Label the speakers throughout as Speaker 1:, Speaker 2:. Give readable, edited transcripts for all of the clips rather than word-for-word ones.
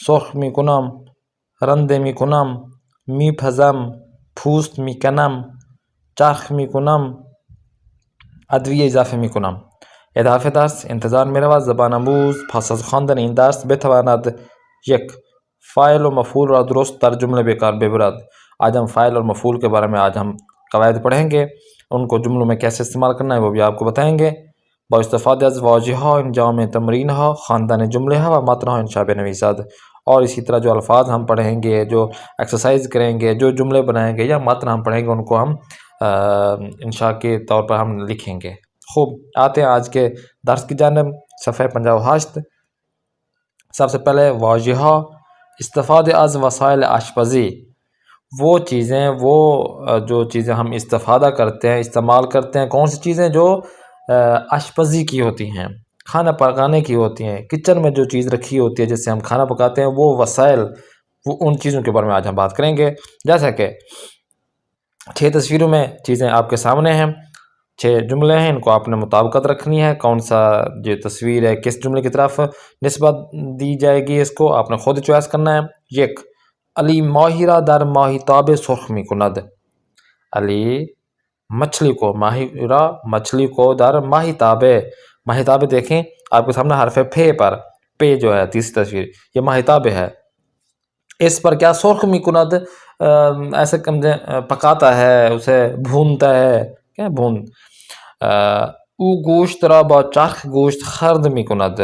Speaker 1: سرخ میکنم رنده میکنم میپزم پوست میکنم چرخ میکنم ادویه اضافه میکنم. اضافه درس انتظار میرود زبان آموز پس از خواندن این درس بتواند یک فاعل و مفعول را درست در جمله به کار ببرد. آج ہم فاعل اور مفعول کے بارے میں آج ہم قواعد پڑھیں گے، ان کو جملوں میں کیسے استعمال کرنا ہے وہ بھی آپ کو بتائیں گے. با استفاده از واژه ها انجام تمرین ها خواندن جمله ها و متن ها انشاء بنویسد. اور اسی طرح جو الفاظ ہم پڑھیں گے، جو ایکسرسائز کریں گے، جو جملے بنائیں گے یا متن ہم پڑھیں گے ان کو ہم انشاء کے طور پر ہم لکھیں گے. خوب، آتے ہیں آج کے درس کی جانب. صفحہ 58. سب سے پہلے واژہ استفاده از وسائل آشپزی، وہ چیزیں جو چیزیں ہم استفادہ کرتے ہیں استعمال کرتے ہیں، کون سی چیزیں جو آشپزی کی ہوتی ہیں، کھانا پکانے کی ہوتی ہیں، کچن میں جو چیز رکھی ہوتی ہے جس سے ہم کھانا پکاتے ہیں، وہ وسائل، وہ ان چیزوں کے بارے میں آج ہم بات کریں گے. جیسا کہ 6 تصویروں میں چیزیں آپ کے سامنے ہیں، 6 جملے ہیں، ان کو آپ نے مطابقت رکھنی ہے. کون سا جو تصویر ہے کس جملے کی طرف نسبت دی جائے گی اس کو آپ نے خود چوائس کرنا ہے. یک علی ماہی را در ماہیتاب سرخ میکند. علی مچھلی کو، ماہرہ مچھلی کو در ماہیتاب، ماہیتاب دیکھیں آپ کے سامنے حرف پھ پر، پہ جو ہے تیسری تصویر یہ ماہیتاب ہے. اس پر کیا سرخ میکند ایسے پکاتا ہے، اسے بھونتا ہے، کیا بھون. او گوشت را با چرخ گوشت خرد میکند.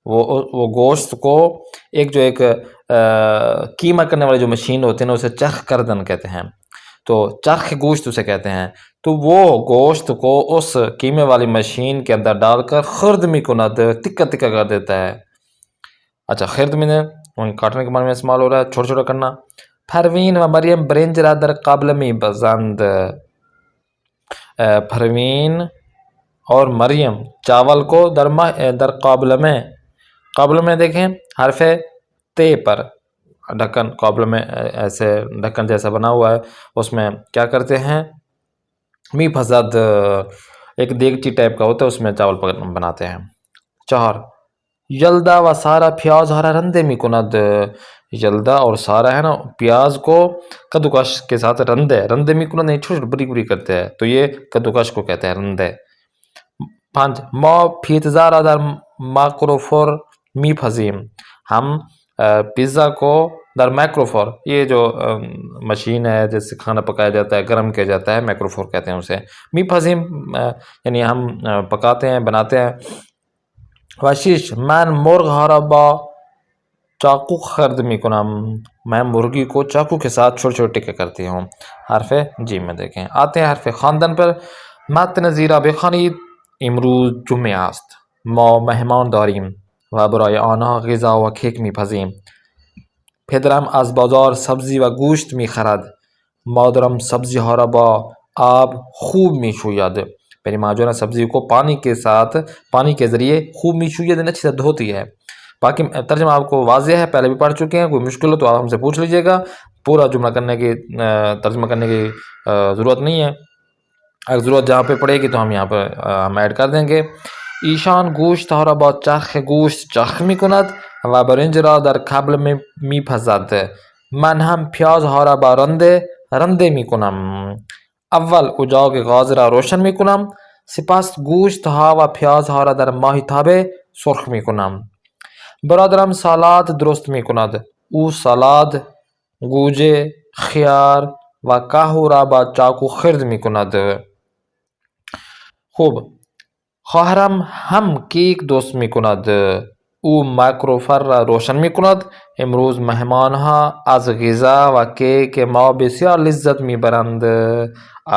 Speaker 1: وہ گوشت کو ایک قیمہ کرنے والی جو مشین ہوتی ہے نا اسے چرخ کردن کہتے ہیں، تو چرخ گوشت اسے کہتے ہیں. تو وہ گوشت کو اس قیمے والی مشین کے اندر ڈال کر خرد میکند، تکا تکا کر دیتا ہے. اچھا، خرد میں کاٹنے کے معنی میں استعمال ہو رہا ہے، چھوٹا چھوٹا کرنا. پروین و مریم برنج را در قابل می بزند. پروین اور مریم چاول کو در قابل میں دیکھیں حرف تے پر ڈھکن، قابل میں ایسے ڈھکن جیسا بنا ہوا ہے، اس میں کیا کرتے ہیں، می پھزد ایک دیگچی ٹائپ کا ہوتا ہے، اس میں چاول بناتے ہیں. 4 یلدا و سارا پیاز ہرا رندے می کند. یلدا اور سارا ہے نا پیاز کو کدوکش کے ساتھ رندے می کند، نہیں چھوٹی بری بری کرتے ہیں، تو یہ کدوکش کو کہتے ہیں رندے. 5 ما پیتزا را در ماکروفور می پھزیم. ہم پیزا کو در مائکروفور، یہ جو مشین ہے جس سے کھانا پکایا جاتا ہے، گرم کیا جاتا ہے، مائکروفور کہتے ہیں اسے. می پھزیم یعنی ہم پکاتے ہیں، بناتے ہیں. وشیش من مرغ ہارا با چاقو خرد میکنم. میں مرغی کو چاقو کے ساتھ چھوٹے چھوٹے ٹکے کرتی ہوں. حرف جیم میں دیکھیں. آتے ہیں حرف خواندن پر. متن زیرا بخوانید. امروز جمعه است، ما مهمان داریم و برای آنها غذا و کیک میپزیم. پدرم از بازار سبزی و گوشت میخرد. مادرم سبزی ها را با آب خوب میشوید. میری ماں جو ہے سبزی کو پانی کے ذریعے خوب میشوید، اچھی سے دھوتی ہے. باقی ترجمہ آپ کو واضح ہے، پہلے بھی پڑھ چکے ہیں، کوئی مشکل ہو تو آپ ہم سے پوچھ لیجئے گا. پورا جملہ ترجمہ کرنے کی ضرورت نہیں ہے، اگر ضرورت جہاں پہ پڑے گی تو ہم یہاں پہ ہم ایڈ کر دیں گے. ایشان گوشت ها را با چرخ گوشت چرخ میکند و برنج را در کبل میپزد. من هم پیاز ها را با رنده میکنم. اول اجاق غاز را روشن میکنم، سپس گوشت ها و پیاز ها را در ماهیتاب سرخ میکنم. برادرم سالاد درست میکند. او سالاد گوجه، خیار و کاهو را با چاقو خرد میکند. خوب. خواهرم هم کیک درست میکند. او مایکروفر را روشن می کند. امروز مهمانها از غذا و کیک ما بسیار لذت می برند.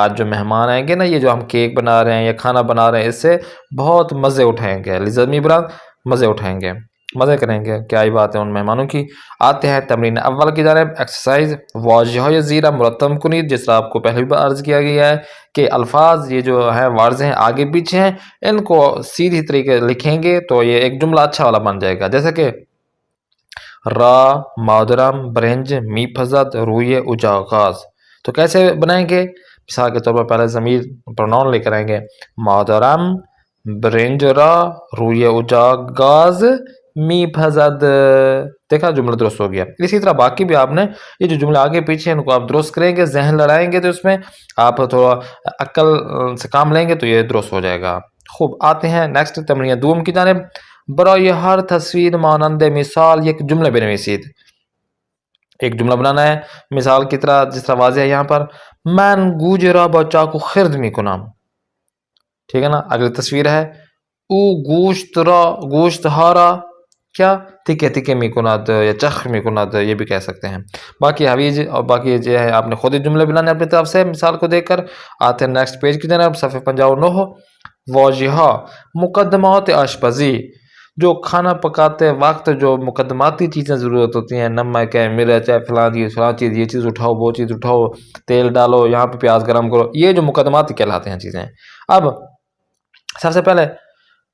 Speaker 1: آج جو مہمان آئیں گے نا، یہ جو ہم کیک بنا رہے ہیں یا کھانا بنا رہے ہیں، اس سے بہت مزے اٹھائیں گے. لذت می برند، مزے اٹھائیں گے، مزے کریں گے. کیا ہی بات ہے ان مہمانوں کی. آتے ہیں تمرین اول کی جانب. ایکسرسائز. واضح زیرہ مرتب کنید. جس طرح آپ کو پہلے بھی عرض کیا گیا ہے کہ الفاظ یہ جو ہیں واضح ہیں، آگے پیچھے ہیں، ان کو سیدھی طریقے لکھیں گے تو یہ ایک جملہ اچھا والا بن جائے گا. جیسے کہ را مادرم برنج می پھزد روی اجاغاز. تو کیسے بنائیں گے؟ مثال کے طور پر پہلے ضمیر پروناؤن لے کر آئیں گے. مادرم برنج را روی اجاغاز می پھزد. دیکھا جملہ درست ہو گیا. اسی طرح باقی بھی آپ نے یہ جو جملے آگے پیچھے ان کو آپ درست کریں گے، ذہن لڑائیں گے تو اس میں آپ تھوڑا عقل سے کام لیں گے تو یہ درست ہو جائے گا. خوب، آتے ہیں نیکسٹ تمرین دوم کی جانب. برای ہر تصویر مانند مثال یک جملے بنویسید. ایک جملہ بنانا ہے مثال کی طرح، جس طرح واضح ہے یہاں پر. من گوجه را با چاقو خرد میکنم. ٹھیک ہے نا. اگلی تصویر ہے او گوشت ها را کیا تکے تکے میکند یا چخ میکند، یہ بھی کہہ سکتے ہیں. باقی حویج اور باقی جو ہے آپ نے خود ہی جملے بنانے اپنی طرف سے مثال کو دیکھ کر. آتے ہیں نیکسٹ پیج کی جانب، صفحہ 59. واضحہ مقدمات آشپزی. جو کھانا پکاتے وقت جو مقدماتی چیزیں ضرورت ہوتی ہیں، نمک ہے، مرچ ہے، فلاں چیز، یہ چیز اٹھاؤ، وہ چیز اٹھاؤ، تیل ڈالو، یہاں پہ پیاز گرم کرو، یہ جو مقدماتی کہلاتے ہیں چیزیں. اب سب سے پہلے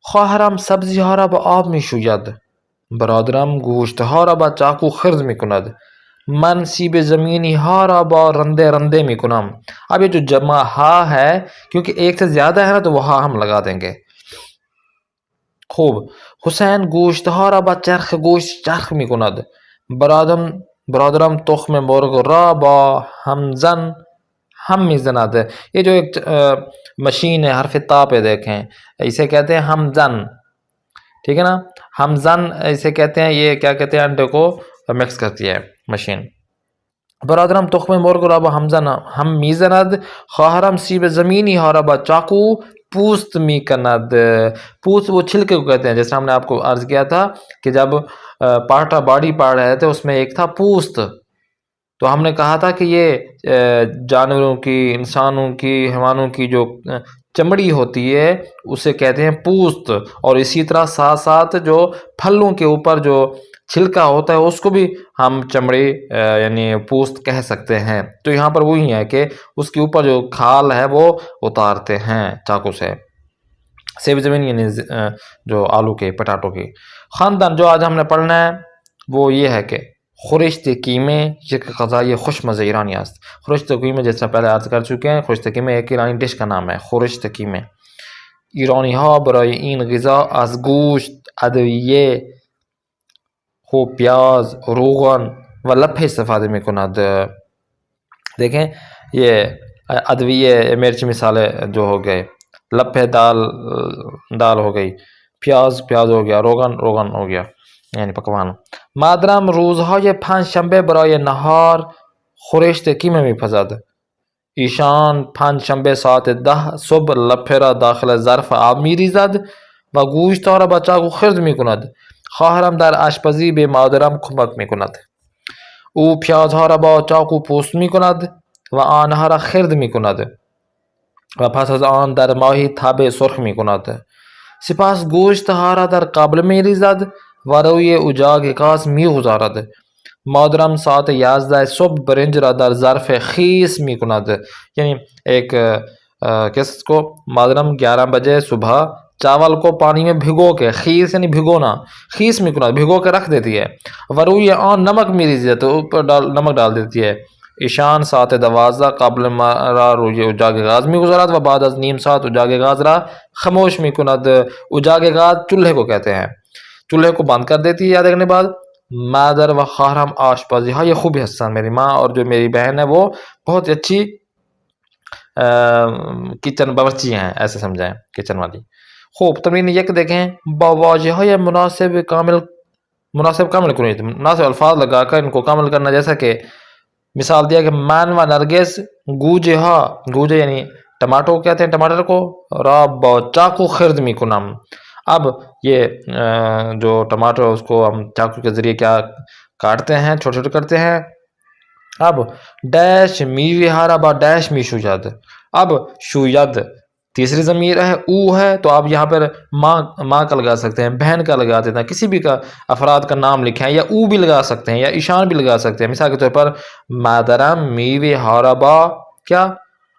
Speaker 1: خواهرم سبزی ها را با آب می شوید. برادرم گوشت ها را با چاقو خرد می کند. من سیب زمینی ها را با رنده رنده می کنم. اب یہ جو جمع ہا ہے، کیونکہ ایک سے زیادہ ہے نا تو وہ ہا ہم لگا دیں گے. خوب. حسین گوشت ها را با چرخ گوشت چرخ می کند. برادرم تخم مرغ را با همزن ہم میزند. یہ جو ایک مشین ہے حرف تا پہ دیکھیں، اسے کہتے ہیں ہمزن. ٹھیک ہے نا. ہمزن اسے کہتے ہیں، یہ کیا کہتے ہیں، انڈے کو مکس کرتی ہے مشین. برادرم تخم مرغ را با همزن هم میزند. خواهرم سیب زمینی ها را با چاقو پوست میکند. پوست وہ چھلکے کو کہتے ہیں. جیسے ہم نے آپ کو عرض کیا تھا کہ جب پارٹا باڈی پاڑ رہے تھے اس میں ایک تھا پوست، تو ہم نے کہا تھا کہ یہ جانوروں کی، انسانوں کی، حیوانوں کی جو چمڑی ہوتی ہے اسے کہتے ہیں پوست. اور اسی طرح ساتھ ساتھ جو پھلوں کے اوپر جو چھلکا ہوتا ہے اس کو بھی ہم چمڑی یعنی پوست کہہ سکتے ہیں. تو یہاں پر وہی ہے کہ اس کے اوپر جو کھال ہے وہ اتارتے ہیں چاقو سے. سیب زمین یعنی جو آلو کے، پٹاٹو کی. خاندان جو آج ہم نے پڑھنا ہے وہ یہ ہے کہ خورشت قیمه یک غذای خوش مزه ایرانی است. خورشت قیمه جیسا پہلے عرض کر چکے ہیں، خورشت قیمه ایک ایرانی ڈش کا نام ہے. خورشت قیمه. ایرانی ها برای این غذا از گوشت، ادویه، خوب پیاز، روغن و لپه استفاده می کند. دیکھیں یہ ادویه مرچ مثال جو ہو گئے، لپه دال ہو گئی، پیاز ہو گیا، روغن ہو گیا یعنی پکوان. مادرم روزهای پنج شنبه برای نهار خورشت قیمه میپزد. ایشان پنج شنبه ساعت 10 صبح لپه را داخل ظرف آب میریزد و گوشت را با چاقو خرد میکند. خواهرم در آشپزی به مادرم کمک میکند. او پیازها را با چاقو پوست میکند و آنها را خرد میکند و پس از آن در ماهی تاب سرخ میکند. سپس گوشت ها را در قابل میریزد و روی اجاق گاز میگذارد. مادرم ساعت 11 صبح برنج را در ظرف خیس میکند. یعنی ایک کس کو مادرم 11 بجے صبح چاول کو پانی میں بھگو کے، خیس یعنی بھگونا، خیس میکند بھگو کے رکھ دیتی ہے. وروی آن نمک میریزد تو اوپر نمک ڈال دیتی ہے. ایشان ساعت 12 قبل را روی اجاق گاز میگذارد و بعد از نیم ساعت اجاق گاز را خاموش میکند. اجاق گاز چولہے کو کہتے ہیں. چولہے کو بند کر دیتی ہے یاد رکھنے بعد. مادر و خواہرم آشپزی. ہاں یہ خوبی ہستن، میری ماں اور جو میری بہن ہے وہ بہت اچھی کچن باورچی ہیں، ایسے سمجھائیں کچن والی. خوب. تمرین یک دیکھیں. با واضح مناسب کامل کنید. مناسب الفاظ لگا کر ان کو کامل کرنا. جیسا کہ مثال دیا کہ من و نرگس گوجه یعنی ٹماٹو کہتے ہیں ٹماٹر کو، را با چاقو خرد میکنم. اب یہ جو ٹماٹر اس کو ہم چاقو کے ذریعے کیا کاٹتے ہیں، چھوٹے چھوٹے کرتے ہیں. اب ڈیش میوی ہارا با ڈیش می شوید. اب شوید تیسری ضمیر ہے، او ہے، تو آپ یہاں پر ماں کا لگا سکتے ہیں، بہن کا لگا دیتے ہیں، کسی بھی کا افراد کا نام لکھیں، یا او بھی لگا سکتے ہیں، یا ایشان بھی لگا سکتے ہیں. مثال کے طور پر مادرم میوی ہارا با کیا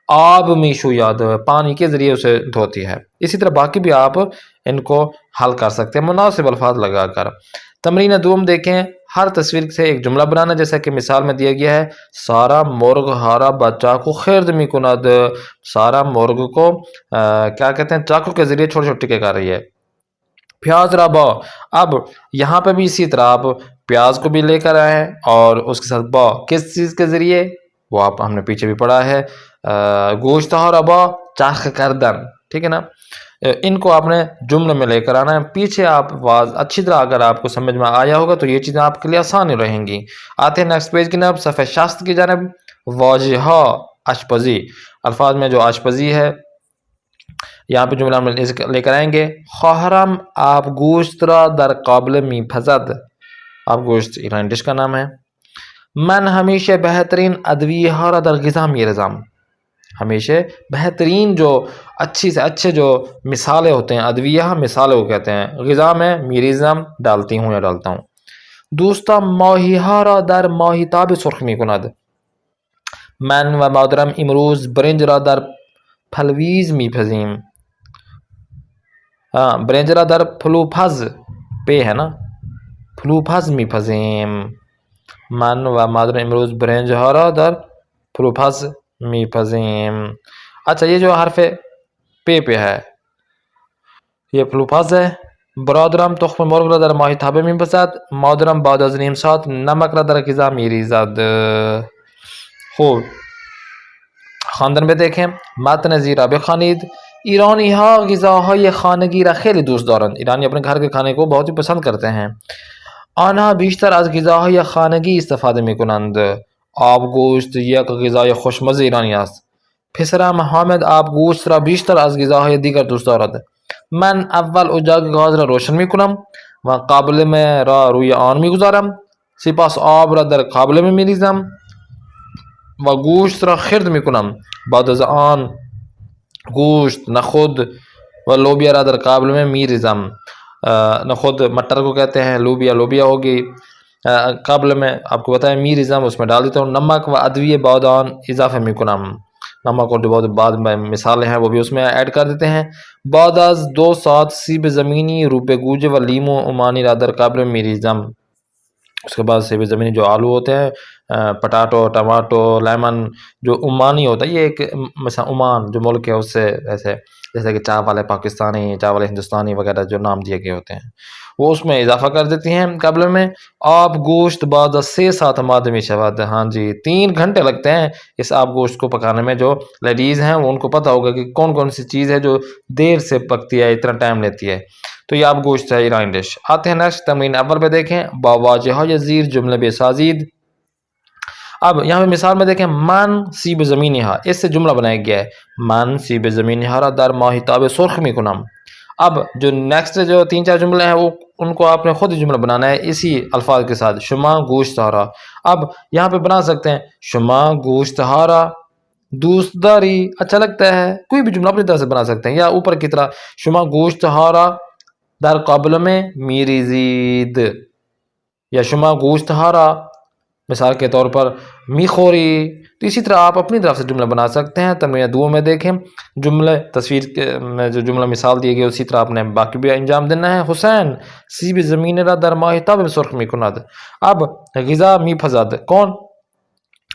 Speaker 1: آب می شوید، پانی کے ذریعے اسے دھوتی ہے. اسی طرح باقی بھی آپ ان کو حل کر سکتے ہیں مناسب الفاظ لگا کر. تمرین دوم دیکھیں، ہر تصویر سے ایک جملہ بنانا، جیسا کہ مثال میں دیا گیا ہے، سارا مرغ ہارا بچہ کو خرد می کند. سارا مرغ کو کیا کہتے ہیں، چاقو کے ذریعے چھوٹے چھوٹے ٹکے کر رہی ہے. پیاز رابا، اب یہاں پہ بھی اسی طرح آپ پیاز کو بھی لے کر آئے ہیں، اور اس کے ساتھ با کس چیز کے ذریعے، وہ آپ ہم نے پیچھے بھی پڑھا ہے، گوشت ربا چاخ کردن. ٹھیک ہے نا. ان کو آپ نے جملے میں لے کر آنا ہے. پیچھے آپ اچھی طرح اگر آپ کو سمجھ میں آیا ہوگا تو یہ چیزیں آپ کے لیے آسان رہیں گی. آتے ہیں نیکسٹ پیج کی جانب، صفحہ 66 کی جانب. واجہہ اشپزی، الفاظ میں جو اشپزی ہے یہاں پہ جملہ ہم لے کر آئیں گے. خواہرم آپ گوشت را در قابل می پزد. آپ گوشت ایرانی ڈش کا نام ہے. من ہمیشہ بہترین ادویہ ہارا در غذا میرزم. ہمیشہ بہترین جو اچھی سے اچھے جو مثالیں ہوتے ہیں، ادویہ مثالیں کو کہتے ہیں، غذا میں میریزم ڈالتی ہوں یا ڈالتا ہوں. دوستا ماہی ہارا در ماہی تاب سرخ می کند. من و مادرم امروز برنج را در پھلویز می پزیم. برنج را در پھلوپز، پے ہے نا، پھلوپز می پزیم. من و مادرم امروز برنج ہارا در پھلوپز می پزیم. اچھا، یہ جو حرف پہ ہے یہ پھلوپز ہے. برادرم تخم مرغ را در ماهی تابه می پزد. مادرم بعد از نیم ساعت نمک را در غذا می ریزد. خوب خواندن به دیکھیں، متن زیرا بخوانید. ایرانی ها غذاهای خانگی را خیلی دوست دارند. ایرانی اپنے گھر کے کھانے کو بہت ہی پسند کرتے ہیں. آنها بیشتر از غذاهای خانگی استفاده می کنند. آب گوشت یک غذای خوشمزه ایرانی است. پسرم حامد آب گوشت را بیشتر از غذاهای دیگر دوست دارد. من اول اجاق گاز را روشن می کنم و قابلمه را روی آن می گذارم. سپس آب را در قابلمه می ریزم و گوشت را خرد می کنم. بعد از آن گوشت، نخود و لوبیا را در قابلمه می ریزم. نخود مٹر کو کہتے ہیں، لوبیا ہوگی. قابل میں آپ کو بتائیں می ریزم، اس میں ڈال دیتا ہوں. نمک و ادویہ بعد آن اضافه می کنم. نمک اور جو بعد میں مثالیں ہیں وہ بھی اس میں ایڈ کر دیتے ہیں. بعد از 2 ساعت سیب زمینی، روبے گوجه و لیمو عمانی را در قابل می ریزم. اس کے بعد سیب زمینی جو آلو ہوتے ہیں، پٹاٹو، ٹماٹو، لیمن جو عمانی ہوتا ہے، یہ ایک مثلا عمان جو ملک ہے اس سے ایسے جیسے کہ چاول پاکستانی، چاول ہندوستانی وغیرہ جو نام دیے گئے ہوتے ہیں وہ اس میں اضافہ کر دیتی ہیں قابل میں. آب گوشت بعد از 6 ساعت آماده می شود. ہاں جی، 3 گھنٹے لگتے ہیں اس آب گوشت کو پکانے میں. جو لیڈیز ہیں وہ ان کو پتہ ہوگا کہ کون کون سی چیز ہے جو دیر سے پکتی ہے، اتنا ٹائم لیتی ہے. تو یہ آب گوشت ہے ایرانی ڈش. آتے ہیں نیکسٹ تمرین اول پہ دیکھیں، با واجہہ زیر جملے بے سازید. اب یہاں پہ مثال میں دیکھیں، من سیب زمینها، اس سے جملہ بنایا گیا ہے. من سیب زمینها را در ماهیتاب سرخ می کنم. اب جو نیکسٹ جو 3-4 جملے ہیں وہ ان کو آپ نے خود ہی جملہ بنانا ہے اسی الفاظ کے ساتھ. شما گوشت ہارا، اب یہاں پہ بنا سکتے ہیں شما گوشت ہارا دوست داری، اچھا لگتا ہے، کوئی بھی جملہ اپنی طرح سے بنا سکتے ہیں. یا اوپر کی طرح شما گوشت ہارا در قابل میں میری زید، یا شما گوشت ہارا مثال کے طور پر میخوری. تو اسی طرح آپ اپنی طرف سے جملہ بنا سکتے ہیں. تمرین دو میں دیکھیں، جملے تصویر میں جو جملہ مثال دیے گئے اسی طرح آپ نے باقی بھی انجام دینا ہے. حسین سیب زمین را در ماهیتاب سرخ می کند. اب غذا می پزد کون؟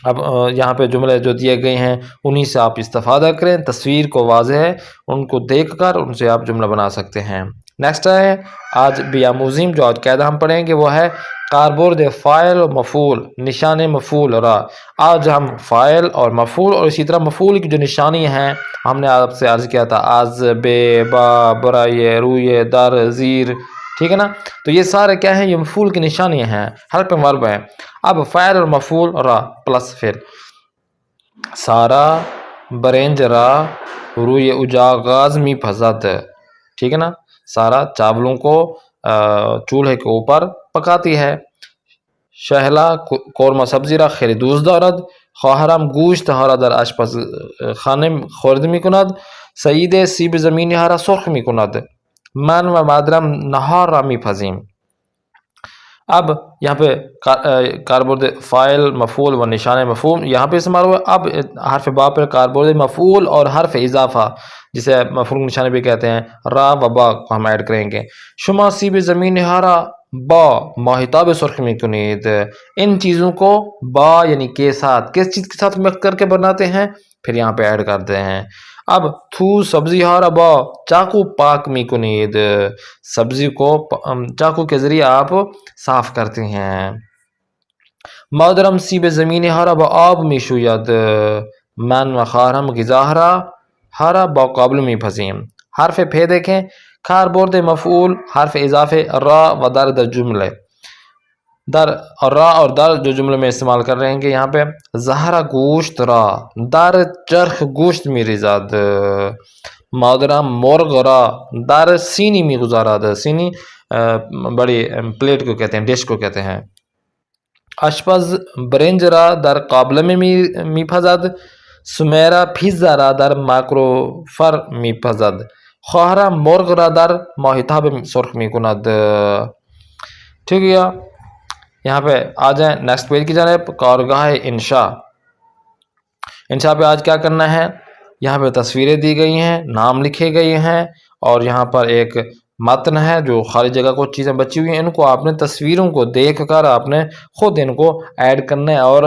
Speaker 1: اب یہاں پہ جملے جو دیے گئے ہیں انہی سے آپ استفادہ کریں. تصویر کو واضح ہے ان کو دیکھ کر ان سے آپ جملہ بنا سکتے ہیں. نیکسٹ ہے آج بیاموزیم، جو آج قاعدہ ہم پڑھیں گے وہ ہے کاربرد فاعل و مفعول، نشان مفعول را. آج ہم فاعل اور مفعول اور اسی طرح مفعول کی جو نشانی ہیں ہم نے آپ سے عرض کیا تھا، از، بے، با، برائے، روئے، در، زیر، ٹھیک ہے نا. تو یہ سارے کیا ہیں؟ یہ مفعول کی نشانیاں ہیں، حرف ورب ہیں. اب فاعل اور مفعول را پلس پھر سارا برنج را روی اجاغاز می پزد، ٹھیک ہے نا. سارا چاولوں کو چولہے کے اوپر پکاتی ہے. شہلا قورمه سبزی را خیلی دوست دارد. خواهرم گوشت ها را در آشپزخانه خورد می کند. سعید سیب زمینی ها را سرخ می کند. من و مادرم نهار را می پزیم. اب یہاں پہ کاربرد فاعل مفعول و نشان مفہوم یہاں پہ استعمال ہوا. اب حرف با پر کاربرد مفعول اور حرف اضافہ جسے مفعول نشان بھی کہتے ہیں را و با کو ہم ایڈ کریں گے. شما سیب زمین ہارا با ماہتاب سرخ می کنید. ان چیزوں کو با یعنی کے ساتھ کس چیز کے ساتھ مکس کر کے بناتے ہیں پھر یہاں پہ ایڈ کرتے ہیں. اب تھو سبزی ہارا با چاقو پاک می کنید. سبزی کو چاقو کے ذریعے آپ صاف کرتے ہیں. مادرم سیب زمینی ہارا با آب می شوید. من و خواهرم غذا ہارا با قابل می پزیم. حرف پہ دیکھیں کاربرد مفعول حرف اضافے را و در جملے در را اور در جو جملے میں استعمال کر رہے ہیں کہ یہاں پہ زہرا گوشت را در چرخ گوشت می ریزد. مادرم مرغ را در سینی می گزارد. سینی بڑی پلیٹ کو کہتے ہیں ڈش کو کہتے ہیں. اشپز برنج را در قابل میں می پزد. سمیرا پیزا را در مایکروفر می پزد. خواهرم مرغ را در ماہتاب سرخ می کند. ٹھیک ہے یہاں پہ آ جائیں نیکسٹ پیج کی جانب. کارگاہ انشاء. انشاء پہ آج کیا کرنا ہے. یہاں پہ تصویریں دی گئی ہیں نام لکھے گئے ہیں اور یہاں پر ایک متن ہے جو خالی جگہ کو چیزیں بچی ہوئی ہیں. ان کو آپ نے تصویروں کو دیکھ کر آپ نے خود ان کو ایڈ کرنا ہے اور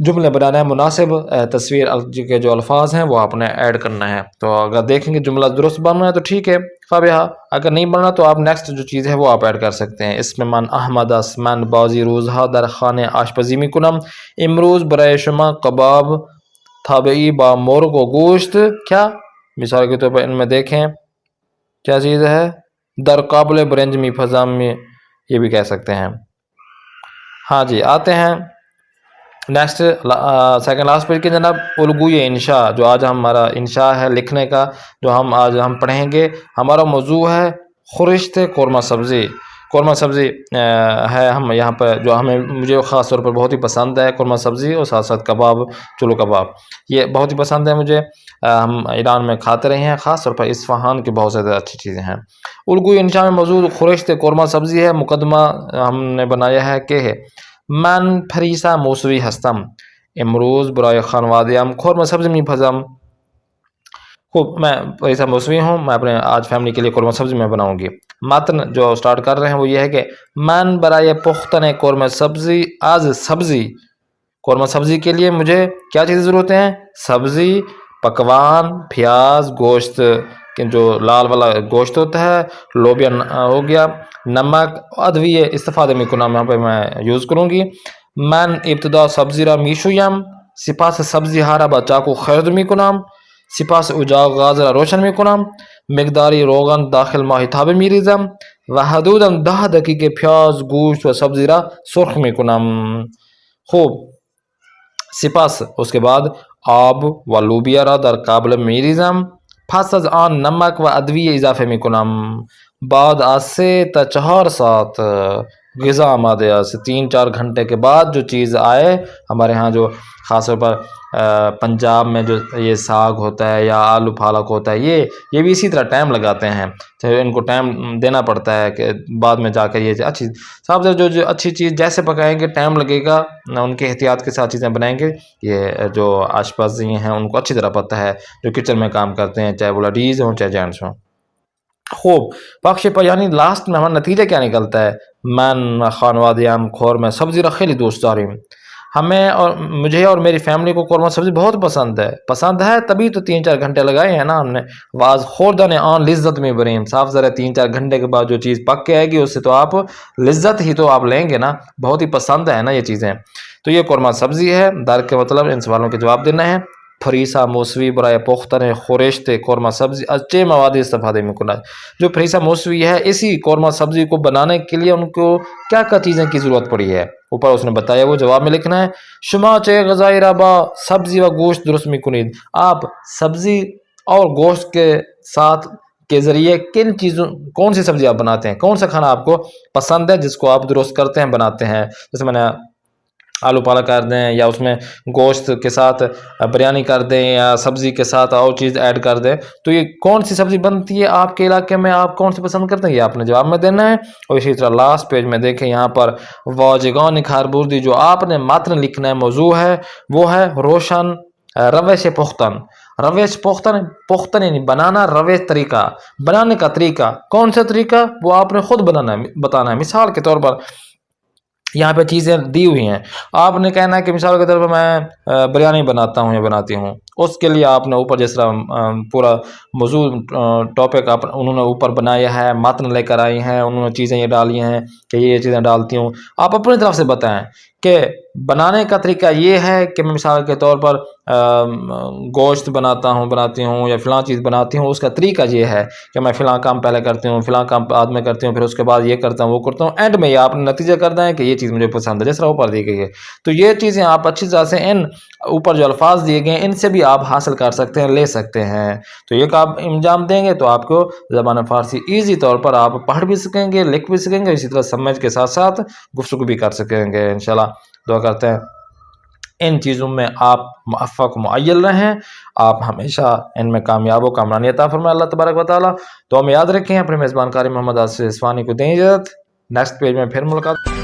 Speaker 1: جملے بنانا ہے. مناسب تصویر کے جو الفاظ ہیں وہ آپ نے ایڈ کرنا ہے. تو اگر دیکھیں گے جملہ درست بننا ہے تو ٹھیک ہے فابہا. اگر نہیں بننا تو آپ نیکسٹ جو چیز ہے وہ آپ ایڈ کر سکتے ہیں. اس میں من احمد است من بازی روزها در خانه آشپزی میکنم. امروز برای شما کباب طبیعی با مرغ و گوشت کیا مثال کے طور پر ان میں دیکھیں کیا چیز ہے در قابل برنج می پزم میں یہ بھی کہہ سکتے ہیں. ہاں جی آتے ہیں نیکسٹ سیکنڈ لاسٹ پیج کے جناب. الگوی انشاء جو آج ہمارا انشاء ہے لکھنے کا جو آج ہم پڑھیں گے. ہمارا موضوع ہے خورشت قورمہ سبزی. قورمہ سبزی ہے ہم یہاں پہ جو مجھے خاص طور پر بہت ہی پسند ہے قورمہ سبزی اور ساتھ ساتھ کباب چلو کباب یہ بہت ہی پسند ہے مجھے. ہم ایران میں کھاتے رہے ہیں خاص طور پر اصفہان کی بہت زیادہ اچھی چیزیں ہیں. الگوی انشاء میں موجود خورشت قورمہ سبزی ہے. مقدمہ ہم نے بنایا ہے کہ من پریسا موسوی هستم. امروز برای خانواده‌ام قورمه سبزی میپزم. خوب میں پریسا موسوی ہوں میں اپنے آج فیملی کے لیے قورمہ سبزی میں بناؤں گی. متن جو سٹارٹ کر رہے ہیں وہ یہ ہے کہ من برای پختن قورمه سبزی از سبزی. قورمہ سبزی کے لیے مجھے کیا چیزیں ضرورت ہیں. سبزی پکوان پیاز گوشت کہ جو لال والا گوشت ہوتا ہے لوبیا ہو گیا نمک ادویه استفاده میکنم یہاں پہ میں یوز کروں گی. من ابتدا سبزی را میشویم. سپاس سبزی ها را با چاقو خرد میکنم. سپاس اجاق غاز را روشن میکنم. مقداری روغن داخل ماهیتابه میریزم و حدودا 10 دقیقه پیاز گوشت و سبزی را سرخ میکنم. خوب سپاس اس کے بعد آب و لوبیا را در قابل میریزم. پس از آن نمک و ادویه اضافه میکنم. بعد از 3 تا 4 ساعت غذا آماده است. 3-4 گھنٹے کے بعد جو چیز آئے ہمارے ہاں جو خاص طور پر پنجاب میں جو یہ ساگ ہوتا ہے یا آلو پالک ہوتا ہے یہ بھی اسی طرح ٹائم لگاتے ہیں. تو ان کو ٹائم دینا پڑتا ہے کہ بعد میں جا کر یہ اچھی صاحب جو اچھی چیز جیسے پکائیں گے ٹائم لگے گا ان کے احتیاط کے ساتھ چیزیں بنائیں گے. یہ جو آشپز ہیں ان کو اچھی طرح پتہ ہے جو کچن میں کام کرتے ہیں چاہے وہ لیڈیز ہوں چاہے جینٹس ہوں. خوب پخش پر یعنی لاسٹ میں ہمارا نتیجہ کیا نکلتا ہے. من خانواده‌ام قورمه سبزی را خیلی دوست داریم. ہمیں اور مجھے اور میری فیملی کو قورمہ سبزی بہت پسند ہے تبھی تو 3-4 گھنٹے لگائے ہیں نا ہم نے. واز خوردن آن لذت میں بریم. صاف ذرا 3-4 گھنٹے کے بعد جو چیز پک کے آئے گی اس سے تو آپ لذت ہی تو آپ لیں گے نا. بہت ہی پسند ہے نا یہ چیزیں. تو یہ قورمہ سبزی ہے. در کے مطلب ان سوالوں کے جواب دینا ہے. فریسا موسوی برای پختن خورشت قورمہ سبزی از چه مواد استفاده میکند. جو فریسا موسوی ہے اسی قورمہ سبزی کو بنانے کے لیے ان کو کیا کیا چیزیں کی ضرورت پڑی ہے اوپر اس نے بتایا وہ جواب میں لکھنا ہے. شما چه غذایی را با سبزی و گوشت درست میکنید. آپ سبزی اور گوشت کے ساتھ کے ذریعے کون سی سبزی آپ بناتے ہیں، کون سا کھانا آپ کو پسند ہے جس کو آپ درست کرتے ہیں، بناتے ہیں. جیسے میں نے آلو پالک کر دیں، یا اس میں گوشت کے ساتھ بریانی کر دیں، یا سبزی کے ساتھ اور چیز ایڈ کر دیں، تو یہ کون سی سبزی بنتی ہے آپ کے علاقے میں، آپ کون سی پسند کرتے ہیں، یہ آپ نے جواب میں دینا ہے. اور اسی طرح لاسٹ پیج میں دیکھیں یہاں پر واجگان کاربردی، جو آپ نے متن لکھنا ہے، موضوع ہے وہ ہے روشن روش پختن. روش پختن یعنی بنانا، روش طریقہ، بنانے کا طریقہ. کون سا طریقہ؟ وہ آپ نے خود بتانا ہے. مثال کے طور پر یہاں پہ چیزیں دی ہوئی ہیں، آپ نے کہنا ہے کہ مثال کے طور پر میں بریانی بناتا ہوں یا بناتی ہوں. اس کے لیے آپ نے اوپر جس طرح پورا موضوع ٹاپک انہوں نے اوپر بنایا ہے، متن لے کر آئی ہیں، انہوں نے چیزیں یہ ڈالی ہیں کہ یہ چیزیں ڈالتی ہوں. آپ اپنی طرف سے بتائیں کہ بنانے کا طریقہ یہ ہے کہ میں مثال کے طور پر گوشت بناتی ہوں یا فلاں چیز بناتی ہوں، اس کا طریقہ یہ ہے کہ میں فلاں کام پہلے کرتی ہوں، فلاں کام بعد میں کرتی ہوں، پھر اس کے بعد یہ کرتا ہوں، وہ کرتا ہوں، اینڈ میں یہ آپ نے نتیجہ کرنا ہے کہ یہ چیز مجھے پسند ہے، جس طرح اوپر دی گئی ہے. تو یہ چیزیں آپ اچھی طرح سے ان اوپر جو الفاظ دیے گئے ہیں ان سے بھی آپ حاصل کر سکتے ہیں، لے سکتے ہیں. تو یہ آپ انجام دیں گے تو آپ کو زبان فارسی ایزی طور پر آپ پڑھ بھی سکیں گے، لکھ بھی سکیں گے، اسی طرح سمجھ کے ساتھ ساتھ گفتگو بھی کر سکیں گے. انشاءاللہ دعا کرتے ہیں ان چیزوں میں آپ موفق معین رہیں، آپ ہمیشہ ان میں کامیاب و کامرانی عطا فرمائے اللہ تبارک و تعالیٰ. تو ہم یاد رکھیں، اپنے میزبان قاری محمد آصف اصفہانی کو دیں اجازت. نیکسٹ پیج میں پھر ملاقات.